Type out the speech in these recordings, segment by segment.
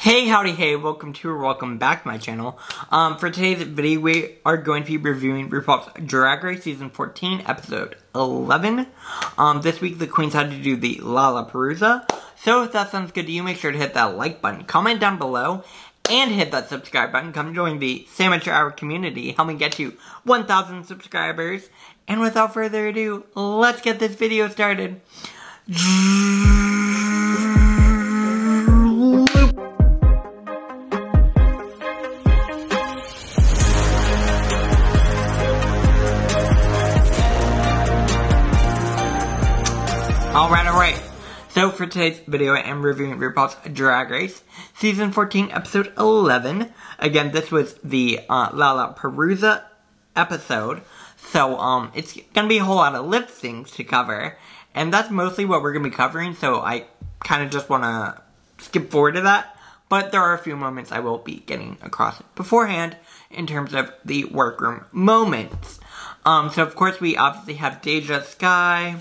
Hey, howdy, hey, welcome back to my channel. For today's video, we are going to be reviewing RuPaul's Drag Race Season 14, Episode 11. This week, the queens had to do the Lollapalooza. So if that sounds good to you, make sure to hit that like button, comment down below, and hit that subscribe button. Come join the Sandwich Hour community. Help me get to 1,000 subscribers. And without further ado, let's get this video started. Alright. So for today's video, I am reviewing RuPaul's Drag Race Season 14, Episode 11. Again, this was the Lollapalooza episode. So, it's gonna be a whole lot of lip syncs to cover. And that's mostly what we're gonna be covering, so I kind of just wanna skip forward to that. But there are a few moments I will be getting across beforehand in terms of the workroom moments. So of course we obviously have Deja Skye.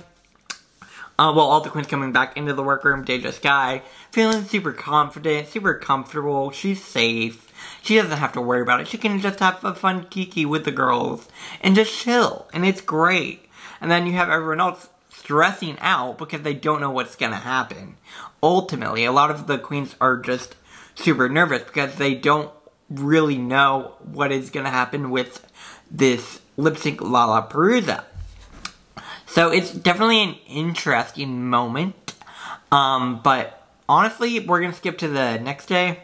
All the queens coming back into the workroom. Deja Skye feeling super confident, super comfortable. She's safe. She doesn't have to worry about it. She can just have a fun kiki with the girls and just chill. And it's great. And then you have everyone else stressing out because they don't know what's going to happen. Ultimately, a lot of the queens are just super nervous because they don't really know what is going to happen with this lip sync Lollapalooza. So it's definitely an interesting moment, but honestly, we're going to skip to the next day.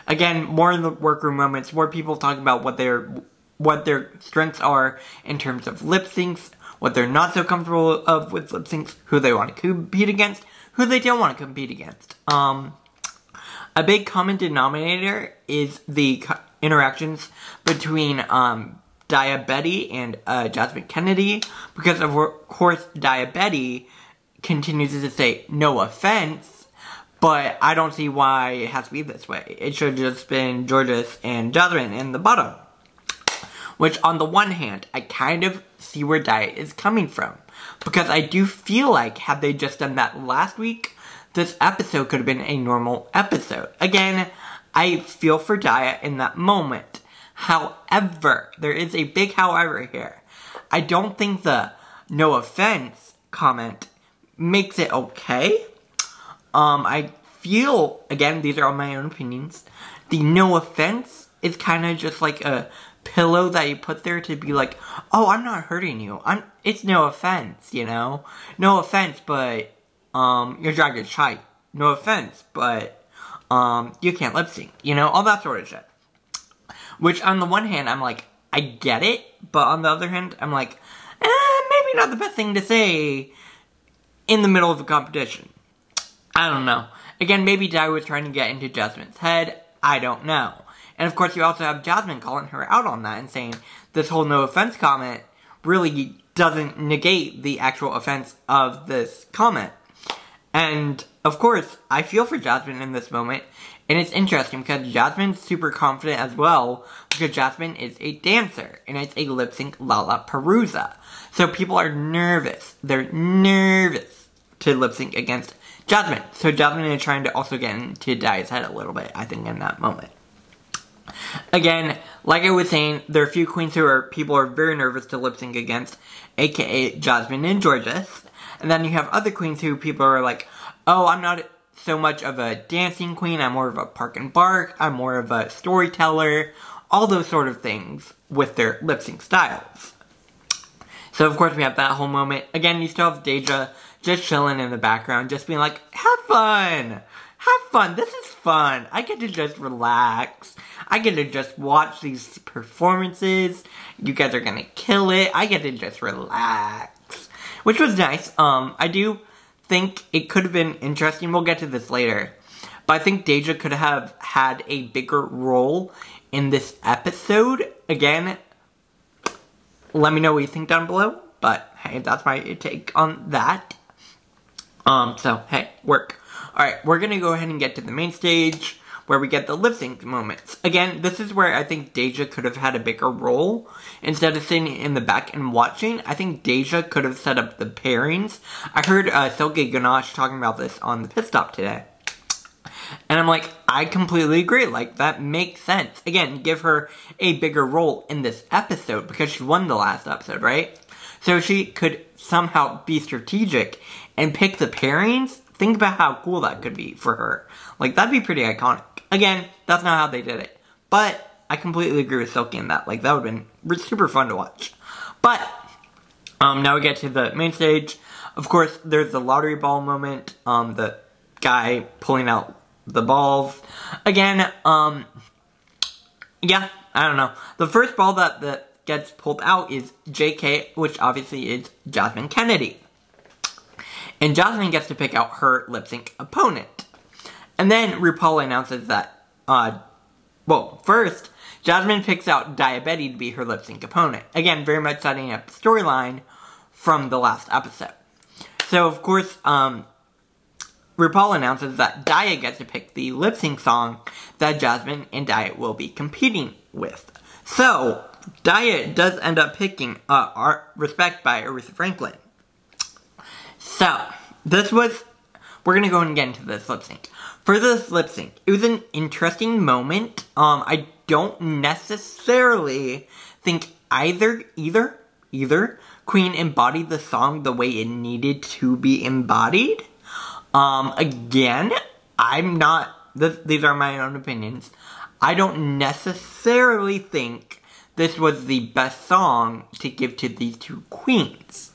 Again, more in the workroom moments, more people talking about what their strengths are in terms of lip syncs, what they're not so comfortable of with lip syncs, who they want to compete against, who they don't want to compete against. A big common denominator is the interactions between Diabetti and Jasmine Kennedy, because of course Diabetti continues to say no offense, but I don't see why it has to be this way. It should have just been Georges and Jasmine in the bottom. Which on the one hand, I kind of see where Dia is coming from, because I do feel like had they just done that last week, this episode could have been a normal episode. Again, I feel for Dia in that moment. However, there is a big however here. I don't think the no offense comment makes it okay. I feel, again, these are all my own opinions, the no offense is kind of just like a pillow that you put there to be like, oh, I'm not hurting you. It's no offense, you know? No offense, but, your drag is shite. No offense, but, you can't lip sync, you know? All that sort of shit. Which, on the one hand, I'm like, I get it, but on the other hand, I'm like, maybe not the best thing to say in the middle of a competition. I don't know. Again, maybe Dia was trying to get into Jasmine's head. I don't know. And of course, you also have Jasmine calling her out on that and saying this whole no offense comment really doesn't negate the actual offense of this comment. And, of course, I feel for Jasmine in this moment. And it's interesting because Jasmine's super confident as well, because Jasmine is a dancer, and it's a lip-sync Lollapalooza. So people are nervous. They're nervous to lip-sync against Jasmine. So Jasmine is trying to also get into Dia's head a little bit, I think, in that moment. Again, like I was saying, there are a few queens people are very nervous to lip-sync against, aka Jasmine and Georges. And then you have other queens who people are like, oh, I'm not so much of a dancing queen, I'm more of a park and bark, I'm more of a storyteller, all those sort of things with their lip sync styles. So of course we have that whole moment. Again, you still have Deja just chilling in the background, just being like, have fun, this is fun, I get to just relax, I get to just watch these performances, you guys are gonna kill it, I get to just relax. Which was nice. I do think it could have been interesting. We'll get to this later. But I think Deja could have had a bigger role in this episode. Again, let me know what you think down below. But, hey, that's my take on that. So, hey, work. Alright, we're gonna go ahead and get to the main stage, where we get the lip sync moments. Again, this is where I think Deja could have had a bigger role. Instead of sitting in the back and watching, I think Deja could have set up the pairings. I heard Silky Ganache talking about this on the pit stop today. And I'm like, I completely agree. Like, that makes sense. Again, give her a bigger role in this episode because she won the last episode, right? So she could somehow be strategic and pick the pairings. Think about how cool that could be for her. Like, that'd be pretty iconic. Again, that's not how they did it. But I completely agree with Silky in that. Like, that would have been super fun to watch. But now we get to the main stage. Of course, there's the lottery ball moment. The guy pulling out the balls. Again, yeah, I don't know. The first ball that gets pulled out is JK, which obviously is Jasmine Kennedy. And Jasmine gets to pick out her lip-sync opponent. And then RuPaul announces that, well, first, Jasmine picks out Diabetti to be her lip-sync opponent. Again, very much setting up the storyline from the last episode. So, of course, RuPaul announces that Dia gets to pick the lip-sync song that Jasmine and Dia will be competing with. So, Dia does end up picking Respect by Aretha Franklin. So, we're gonna go and get into this lip-sync. For this lip-sync, it was an interesting moment. I don't necessarily think either queen embodied the song the way it needed to be embodied. Again, these are my own opinions. I don't necessarily think this was the best song to give to these two queens.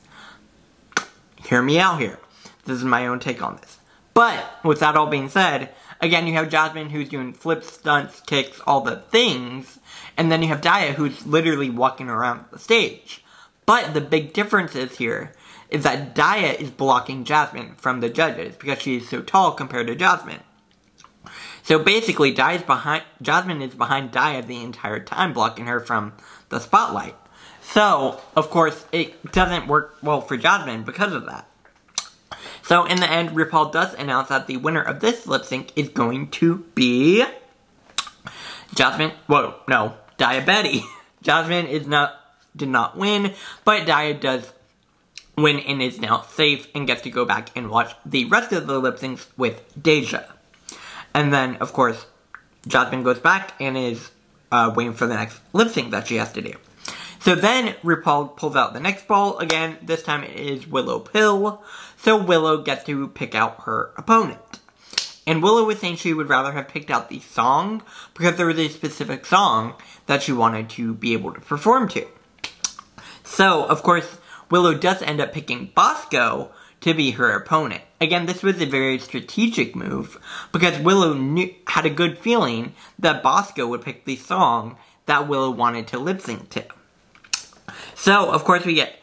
Hear me out here. This is my own take on this. But, with that all being said, again, you have Jasmine who's doing flips, stunts, kicks, all the things. And then you have Dia who's literally walking around the stage. But the big difference here is that Dia is blocking Jasmine from the judges because she is so tall compared to Jasmine. So basically, Jasmine is behind Dia the entire time, blocking her from the spotlight. So, of course, it doesn't work well for Jasmine because of that. So, in the end, RuPaul does announce that the winner of this lip sync is going to be Diabetti. Jasmine did not win, but Dia does win and is now safe and gets to go back and watch the rest of the lip syncs with Deja. And then, of course, Jasmine goes back and is waiting for the next lip sync that she has to do. So then, RuPaul pulls out the next ball. Again, this time it is Willow Pill. So Willow gets to pick out her opponent. And Willow was saying she would rather have picked out the song because there was a specific song that she wanted to be able to perform to. So, of course, Willow does end up picking Bosco to be her opponent. Again, this was a very strategic move because Willow had a good feeling that Bosco would pick the song that Willow wanted to lip sync to. So, of course, we get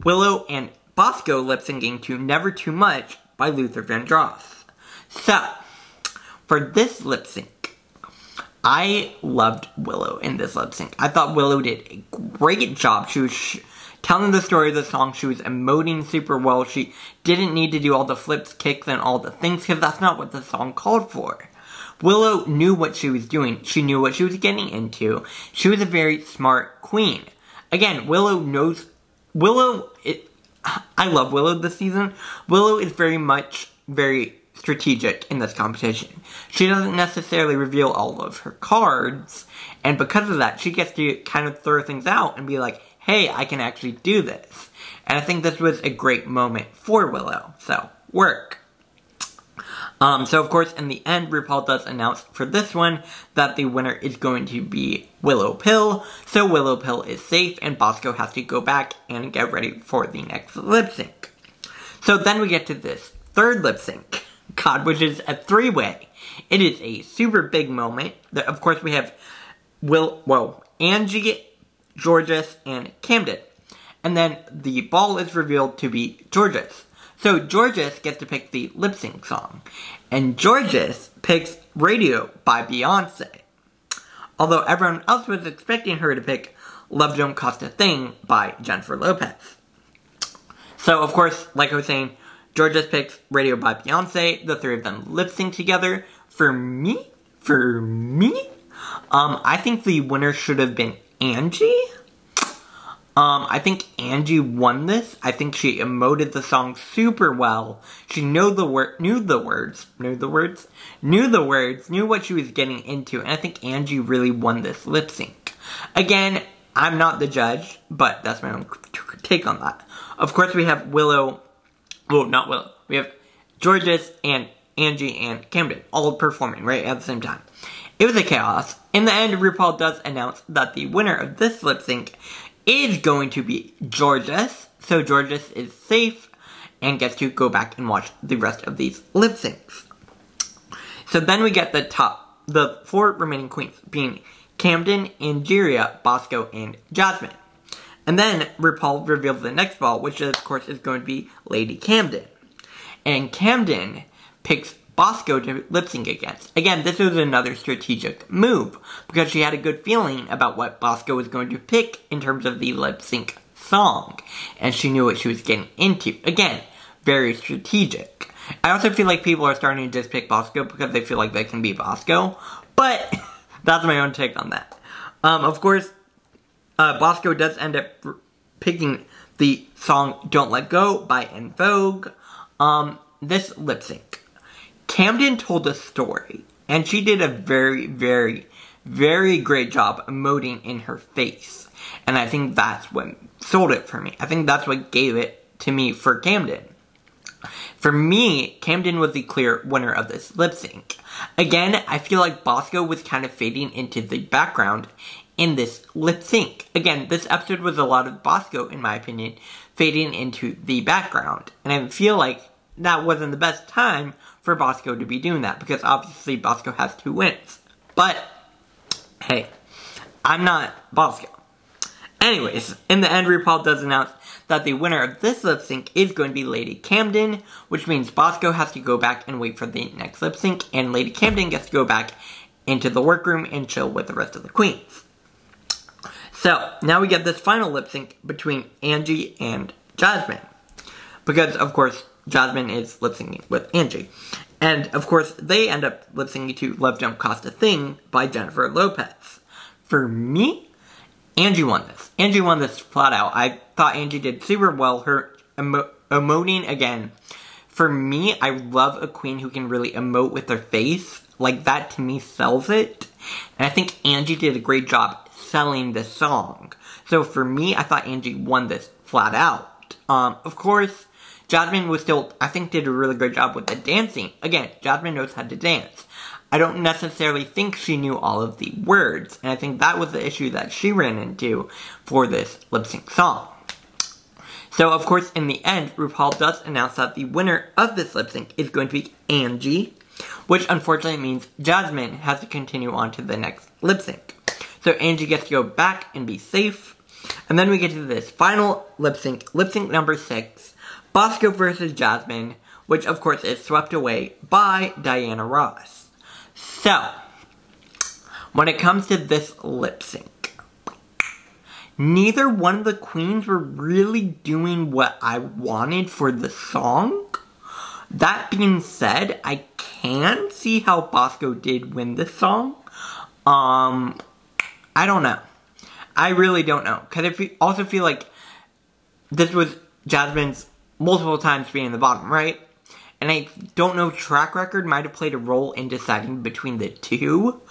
Willow and Bosco lip-syncing to Never Too Much by Luther Vandross. So, for this lip-sync, I loved Willow in this lip-sync. I thought Willow did a great job. She was telling the story of the song. She was emoting super well. She didn't need to do all the flips, kicks, and all the things because that's not what the song called for. Willow knew what she was doing. She knew what she was getting into. She was a very smart queen. Again, I love Willow this season. Willow is very strategic in this competition. She doesn't necessarily reveal all of her cards, and because of that, she gets to kind of throw things out and be like, hey, I can actually do this. And I think this was a great moment for Willow. So, work. So, of course, in the end, RuPaul does announce for this one that the winner is going to be Willow Pill. So, Willow Pill is safe, and Bosco has to go back and get ready for the next lip sync. So, then we get to this third lip sync, which is a three-way. It is a super big moment. Of course, we have Angie, Georges, and Camden. And then the ball is revealed to be Georges. So Georges gets to pick the lip sync song. And Georges picks Radio by Beyonce. Although everyone else was expecting her to pick Love Don't Cost a Thing by Jennifer Lopez. So of course, like I was saying, Georges picks Radio by Beyonce. The three of them lip sync together. For me, I think the winner should have been Angie. I think Angie won this. I think she emoted the song super well. She knew the words, knew what she was getting into, and I think Angie really won this lip sync. Again, I'm not the judge, but that's my own take on that. Of course, we have we have Georges and Angie and Camden all performing right at the same time. It was a chaos. In the end, RuPaul does announce that the winner of this lip sync is going to be Georges. So Georges is safe and gets to go back and watch the rest of these lip syncs. So then we get the 4 remaining queens being Camden, Angeria, Bosco, and Jasmine. And then RuPaul reveals the next ball, which of course is going to be Lady Camden. And Camden picks Bosco to lip sync against. Again, this was another strategic move because she had a good feeling about what Bosco was going to pick in terms of the lip sync song. And she knew what she was getting into. Again, very strategic. I also feel like people are starting to just pick Bosco because they feel like they can be Bosco. But that's my own take on that. Of course, Bosco does end up picking the song Don't Let Go by En Vogue. This lip sync. Camden told a story, and she did a very, very, very great job emoting in her face. And I think that's what sold it for me. I think that's what gave it to me for Camden. For me, Camden was the clear winner of this lip sync. Again, I feel like Bosco was kind of fading into the background in this lip sync. Again, this episode was a lot of Bosco, in my opinion, fading into the background. And I feel like that wasn't the best time for Bosco to be doing that, because obviously Bosco has 2 wins. But, hey, I'm not Bosco. Anyways, in the end, RuPaul does announce that the winner of this lip sync is going to be Lady Camden, which means Bosco has to go back and wait for the next lip sync, and Lady Camden gets to go back into the workroom and chill with the rest of the queens. So, now we get this final lip sync between Angie and Jasmine. Because, of course, Jasmine is lip syncing with Angie. And, of course, they end up lip syncing to Love Don't Cost a Thing by Jennifer Lopez. For me, Angie won this. Angie won this flat out. I thought Angie did super well. Her emoting, again, for me, I love a queen who can really emote with their face. Like, that to me sells it. And I think Angie did a great job selling this song. So for me, I thought Angie won this flat out. Of course, Jasmine was still, I think, did a really great job with the dancing. Again, Jasmine knows how to dance. I don't necessarily think she knew all of the words, and I think that was the issue that she ran into for this lip sync song. So, of course, in the end, RuPaul does announce that the winner of this lip sync is going to be Angie, which unfortunately means Jasmine has to continue on to the next lip sync. So Angie gets to go back and be safe. And then we get to this final lip sync number 6, Bosco versus Jasmine, which of course is swept away by Diana Ross. So, when it comes to this lip sync, neither one of the queens were really doing what I wanted for the song. That being said, I can see how Bosco did win this song. I don't know. I really don't know. Because I also feel like this was Jasmine's multiple times being in the bottom, right? And I don't know, track record might have played a role in deciding between the two.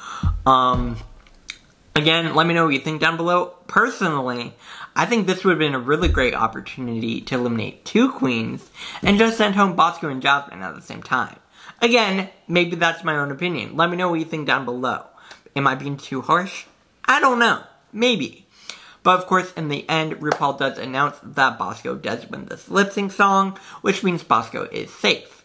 Again, let me know what you think down below. Personally, I think this would have been a really great opportunity to eliminate 2 queens and just send home Bosco and Jasmine at the same time. Again, maybe that's my own opinion. Let me know what you think down below. Am I being too harsh? I don't know. Maybe. But of course, in the end, RuPaul does announce that Bosco does win this lip sync song, which means Bosco is safe.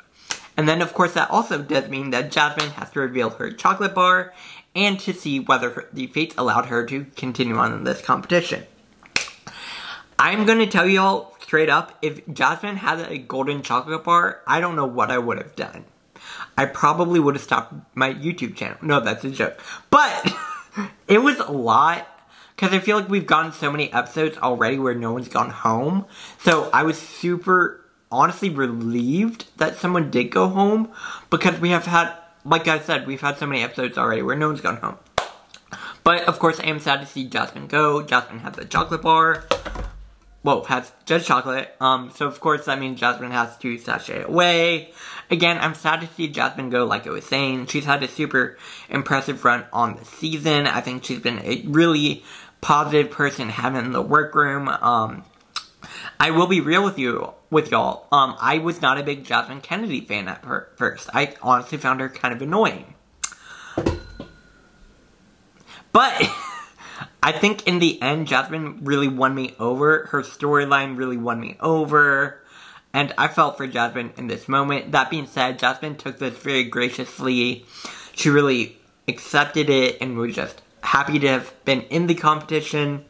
And then, of course, that also does mean that Jasmine has to reveal her chocolate bar and to see whether the fates allowed her to continue on in this competition. I'm going to tell y'all straight up, if Jasmine had a golden chocolate bar, I don't know what I would have done. I probably would have stopped my YouTube channel. No, that's a joke. But it was a lot. Because I feel like we've gotten so many episodes already where no one's gone home. So I was super, honestly, relieved that someone did go home. Because we have had, like I said, we've had so many episodes already where no one's gone home. But, of course, I am sad to see Jasmine go. Jasmine has a chocolate bar. has Judge Chocolate. So of course that means Jasmine has to sashay away. Again, I'm sad to see Jasmine go, like I was saying. She's had a super impressive run on the season. I think she's been a really positive person having in the workroom. I will be real with y'all. I was not a big Jasmine Kennedy fan at first. I honestly found her kind of annoying. But I think in the end, Jasmine really won me over. Her storyline really won me over. And I felt for Jasmine in this moment. That being said, Jasmine took this very graciously. She really accepted it and was just happy to have been in the competition.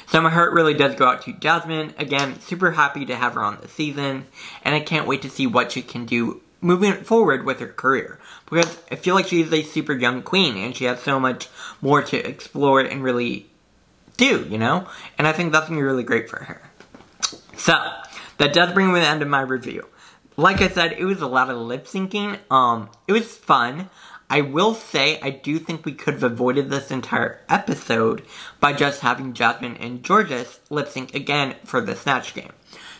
So my heart really does go out to Jasmine. Again, super happy to have her on the season. And I can't wait to see what she can do moving forward with her career. Because I feel like she's a super young queen and she has so much more to explore and really do, you know? And I think that's going to be really great for her. So, that does bring me to the end of my review. Like I said, it was a lot of lip syncing. It was fun. I will say, I do think we could have avoided this entire episode by just having Jasmine and Georges lip sync again for the Snatch Game.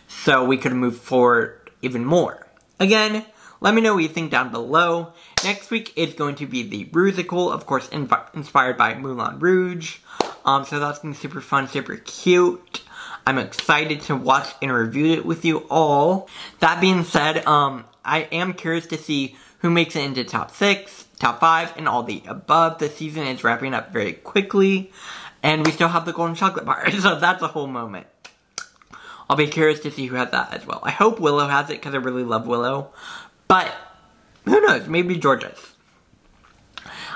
So we could have moved forward even more. Again, let me know what you think down below. Next week is going to be the Rusical, of course inspired by Moulin Rouge. So that's going to be super fun, super cute. I'm excited to watch and review it with you all. That being said, I am curious to see who makes it into top 6, top 5, and all the above. The season is wrapping up very quickly, and we still have the golden chocolate bar, so that's a whole moment. I'll be curious to see who has that as well. I hope Willow has it, because I really love Willow, but who knows, maybe Georges.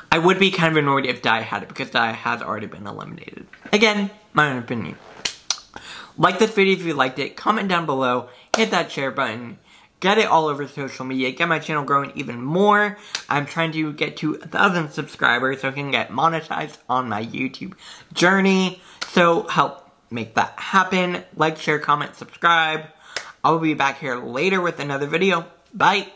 I would be kind of annoyed if Di had it, because Di has already been eliminated. Again, my own opinion. Like this video if you liked it, comment down below, hit that share button, get it all over social media, get my channel growing even more. I'm trying to get to 1,000 subscribers so I can get monetized on my YouTube journey. So help make that happen. Like, share, comment, subscribe. I will be back here later with another video. Bye!